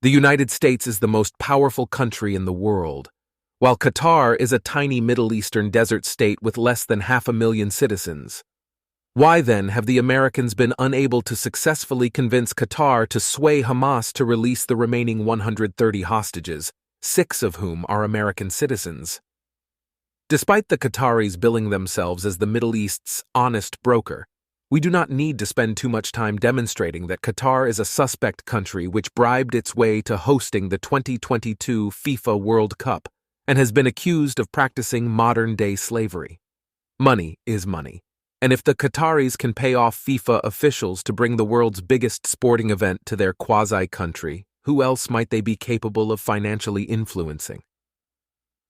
The United States is the most powerful country in the world, while Qatar is a tiny Middle Eastern desert state with less than 500,000 citizens. Why then have the Americans been unable to successfully convince Qatar to sway Hamas to release the remaining 130 hostages, 6 of whom are American citizens? Despite the Qataris billing themselves as the Middle East's honest broker, we do not need to spend too much time demonstrating that Qatar is a suspect country which bribed its way to hosting the 2022 FIFA World Cup and has been accused of practicing modern-day slavery. Money is money, and if the Qataris can pay off FIFA officials to bring the world's biggest sporting event to their quasi-country, who else might they be capable of financially influencing?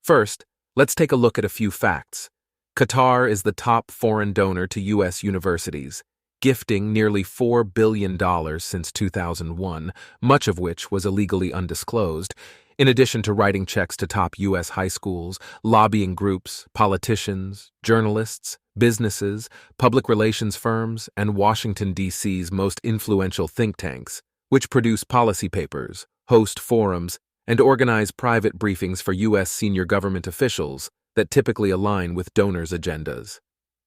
First, let's take a look at a few facts. Qatar is the top foreign donor to U.S. universities, gifting nearly $4 billion since 2001, much of which was illegally undisclosed, in addition to writing checks to top U.S. high schools, lobbying groups, politicians, journalists, businesses, public relations firms, and Washington, D.C.'s most influential think tanks, which produce policy papers, host forums, and organize private briefings for U.S. senior government officials that typically align with donors' agendas.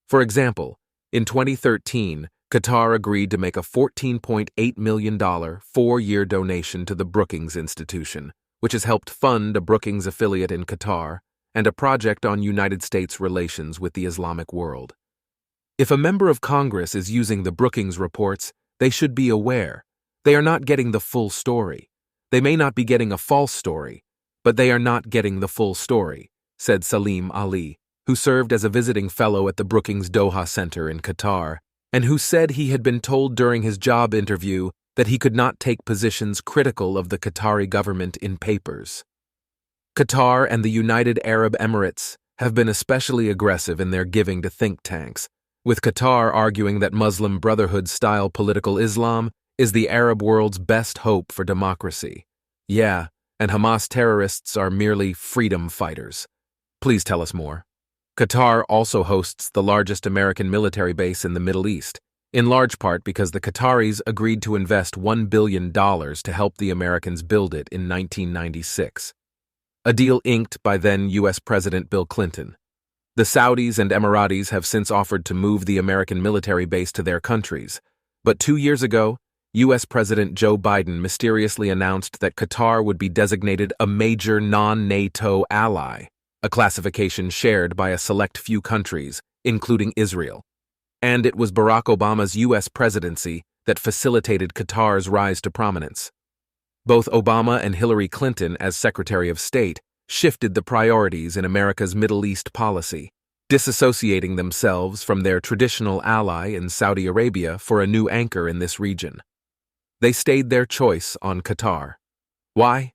For example, in 2013, Qatar agreed to make a $14.8 million four-year donation to the Brookings Institution, which has helped fund a Brookings affiliate in Qatar and a project on United States relations with the Islamic world. If a member of Congress is using the Brookings reports, they should be aware. They are not getting the full story. They may not be getting a false story, but they are not getting the full story, said Salim Ali, who served as a visiting fellow at the Brookings Doha Center in Qatar, and who said he had been told during his job interview that he could not take positions critical of the Qatari government in papers. Qatar and the United Arab Emirates have been especially aggressive in their giving to think tanks, with Qatar arguing that Muslim Brotherhood-style political Islam is the Arab world's best hope for democracy. Yeah, and Hamas terrorists are merely freedom fighters. Please tell us more. Qatar also hosts the largest American military base in the Middle East, in large part because the Qataris agreed to invest $1 billion to help the Americans build it in 1996. A deal inked by then U.S. President Bill Clinton. The Saudis and Emiratis have since offered to move the American military base to their countries, but 2 years ago, U.S. President Joe Biden mysteriously announced that Qatar would be designated a major non-NATO ally, a classification shared by a select few countries, including Israel. And it was Barack Obama's U.S. presidency that facilitated Qatar's rise to prominence. Both Obama and Hillary Clinton, as Secretary of State, shifted the priorities in America's Middle East policy, disassociating themselves from their traditional ally in Saudi Arabia for a new anchor in this region. They stayed their choice on Qatar. Why?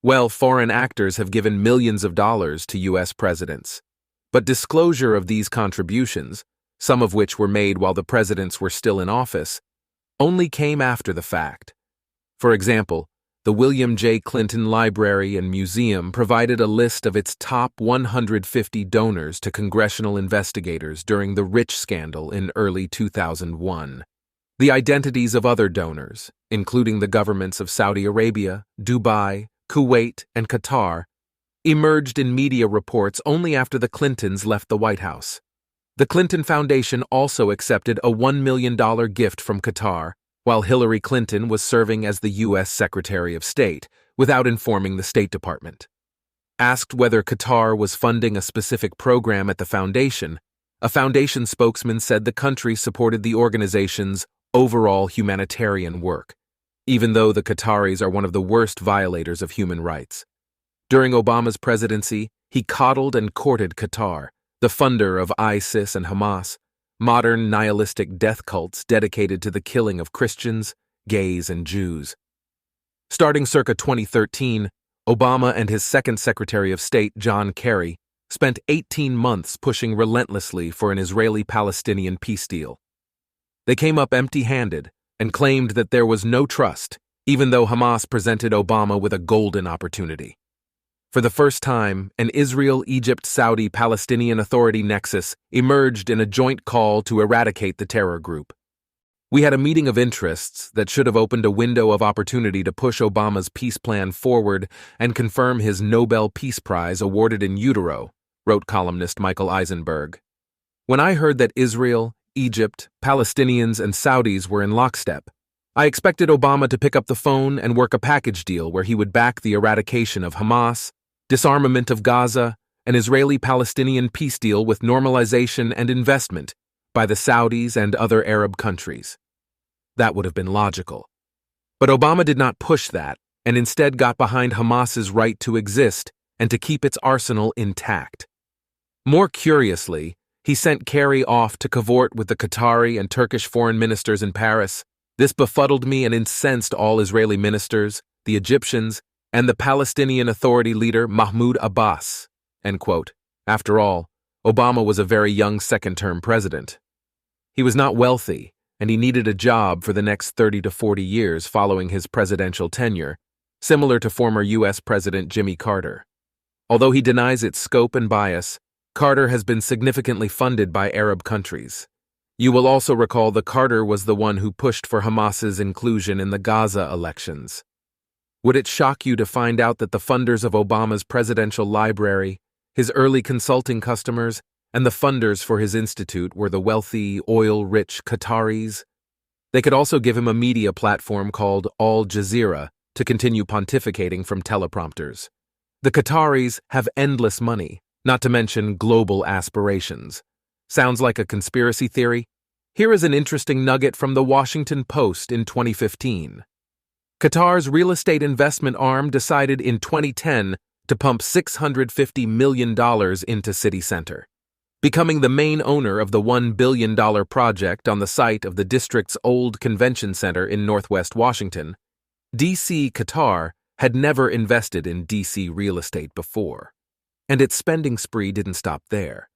Well, foreign actors have given millions of dollars to U.S. presidents, but disclosure of these contributions, some of which were made while the presidents were still in office, only came after the fact. For example, the William J. Clinton Library and Museum provided a list of its top 150 donors to congressional investigators during the Rich scandal in early 2001. The identities of other donors, including the governments of Saudi Arabia, Dubai, Kuwait, and Qatar, emerged in media reports only after the Clintons left the White House. The Clinton Foundation also accepted a $1 million gift from Qatar, while Hillary Clinton was serving as the U.S. Secretary of State, without informing the State Department. Asked whether Qatar was funding a specific program at the foundation, a foundation spokesman said the country supported the organization's overall humanitarian work, even though the Qataris are one of the worst violators of human rights. During Obama's presidency, he coddled and courted Qatar, the funder of ISIS and Hamas, modern nihilistic death cults dedicated to the killing of Christians, gays, and Jews. Starting circa 2013, Obama and his second Secretary of State, John Kerry, spent 18 months pushing relentlessly for an Israeli-Palestinian peace deal. They came up empty-handed and claimed that there was no trust, even though Hamas presented Obama with a golden opportunity. For the first time, an Israel-Egypt-Saudi-Palestinian Authority nexus emerged in a joint call to eradicate the terror group. We had a meeting of interests that should have opened a window of opportunity to push Obama's peace plan forward and confirm his Nobel Peace Prize awarded in utero, wrote columnist Michael Eisenberg. When I heard that Israel, Egypt, Palestinians, and Saudis were in lockstep, I expected Obama to pick up the phone and work a package deal where he would back the eradication of Hamas, disarmament of Gaza, an Israeli-Palestinian peace deal with normalization and investment by the Saudis and other Arab countries. That would have been logical. But Obama did not push that, and instead got behind Hamas's right to exist and to keep its arsenal intact. More curiously, he sent Kerry off to cavort with the Qatari and Turkish foreign ministers in Paris. This befuddled me and incensed all Israeli ministers, the Egyptians, and the Palestinian Authority leader Mahmoud Abbas. End quote. After all, Obama was a very young second-term president. He was not wealthy, and he needed a job for the next 30 to 40 years following his presidential tenure, similar to former U.S. President Jimmy Carter. Although he denies its scope and bias, Carter has been significantly funded by Arab countries. You will also recall that Carter was the one who pushed for Hamas's inclusion in the Gaza elections. Would it shock you to find out that the funders of Obama's presidential library, his early consulting customers, and the funders for his institute were the wealthy, oil-rich Qataris? They could also give him a media platform called Al Jazeera to continue pontificating from teleprompters. The Qataris have endless money, not to mention global aspirations. Sounds like a conspiracy theory? Here is an interesting nugget from the Washington Post in 2015. Qatar's real estate investment arm decided in 2010 to pump $650 million into City Center, becoming the main owner of the $1 billion project on the site of the district's old convention center in Northwest Washington. D.C. Qatar had never invested in D.C. real estate before, and its spending spree didn't stop there.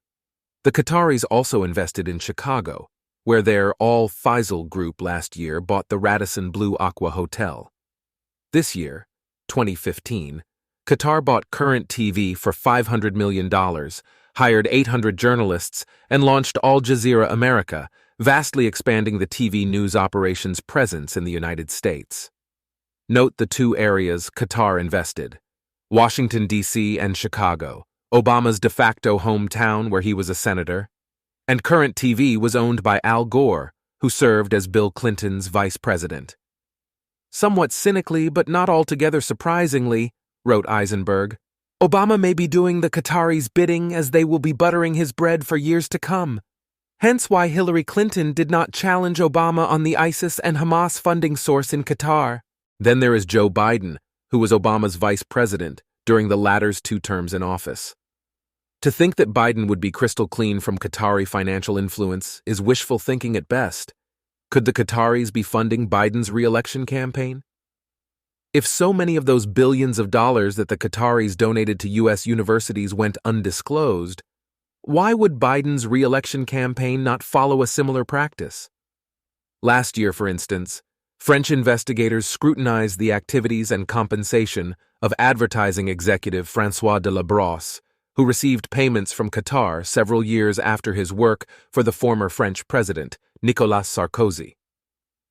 The Qataris also invested in Chicago, where their Al Faisal group last year bought the Radisson Blue Aqua Hotel. This year, 2015, Qatar bought Current TV for $500 million, hired 800 journalists, and launched Al Jazeera America, vastly expanding the TV news operations' presence in the United States. Note the two areas Qatar invested: Washington, D.C. and Chicago, Obama's de facto hometown where he was a senator, and Current TV was owned by Al Gore, who served as Bill Clinton's vice president. Somewhat cynically, but not altogether surprisingly, wrote Eisenberg, Obama may be doing the Qataris' bidding as they will be buttering his bread for years to come. Hence why Hillary Clinton did not challenge Obama on the ISIS and Hamas funding source in Qatar. Then there is Joe Biden, who was Obama's vice president during the latter's 2 terms in office. To think that Biden would be crystal clean from Qatari financial influence is wishful thinking at best. Could the Qataris be funding Biden's re-election campaign? If so many of those billions of dollars that the Qataris donated to U.S. universities went undisclosed, why would Biden's re-election campaign not follow a similar practice? Last year, for instance, French investigators scrutinized the activities and compensation of advertising executive François de Labrosse, who received payments from Qatar several years after his work for the former French president, Nicolas Sarkozy.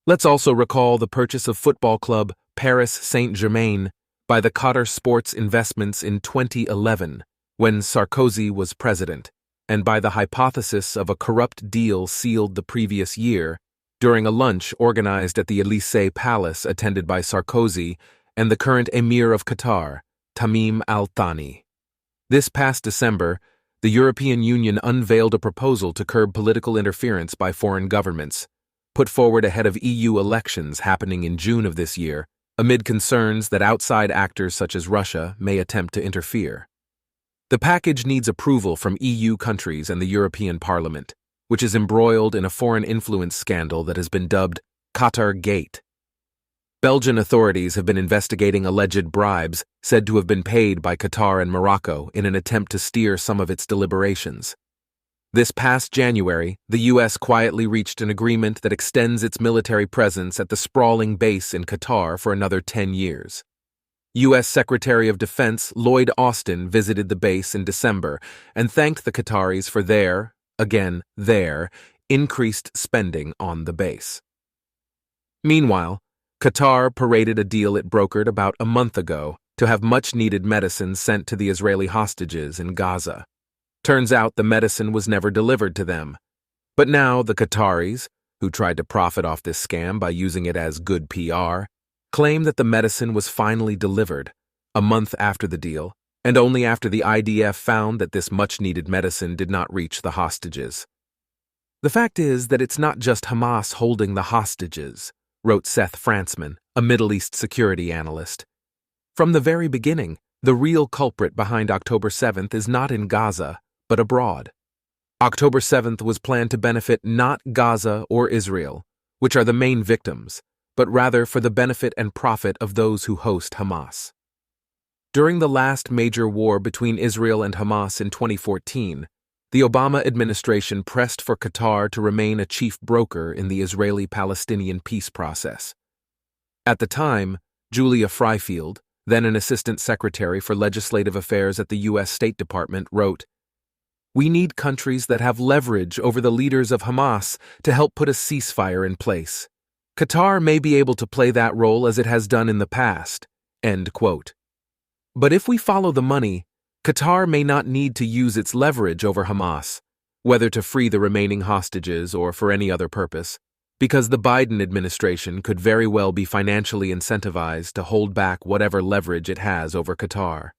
Let's also recall the purchase of football club Paris Saint-Germain by the Qatar Sports Investments in 2011, when Sarkozy was president, and by the hypothesis of a corrupt deal sealed the previous year during a lunch organized at the Élysée Palace attended by Sarkozy and the current Emir of Qatar, Tamim Al Thani. This past December, the European Union unveiled a proposal to curb political interference by foreign governments, put forward ahead of EU elections happening in June of this year, amid concerns that outside actors such as Russia may attempt to interfere. The package needs approval from EU countries and the European Parliament, which is embroiled in a foreign influence scandal that has been dubbed Qatar Gate. Belgian authorities have been investigating alleged bribes said to have been paid by Qatar and Morocco in an attempt to steer some of its deliberations. This past January, the U.S. quietly reached an agreement that extends its military presence at the sprawling base in Qatar for another 10 years. U.S. Secretary of Defense Lloyd Austin visited the base in December and thanked the Qataris for their increased spending on the base. Meanwhile, Qatar paraded a deal it brokered about a month ago to have much-needed medicine sent to the Israeli hostages in Gaza. Turns out the medicine was never delivered to them. But now the Qataris, who tried to profit off this scam by using it as good PR, claim that the medicine was finally delivered, a month after the deal, and only after the IDF found that this much-needed medicine did not reach the hostages. The fact is that it's not just Hamas holding the hostages, wrote Seth Frantzman, a Middle East security analyst. From the very beginning, the real culprit behind October 7th is not in Gaza, but abroad. October 7th was planned to benefit not Gaza or Israel, which are the main victims, but rather for the benefit and profit of those who host Hamas. During the last major war between Israel and Hamas in 2014, the Obama administration pressed for Qatar to remain a chief broker in the Israeli-Palestinian peace process. At the time, Julia Freifield, then an assistant secretary for legislative affairs at the U.S. State Department, wrote, "We need countries that have leverage over the leaders of Hamas to help put a ceasefire in place. Qatar may be able to play that role as it has done in the past." End quote. But if we follow the money, Qatar may not need to use its leverage over Hamas, whether to free the remaining hostages or for any other purpose, because the Biden administration could very well be financially incentivized to hold back whatever leverage it has over Qatar.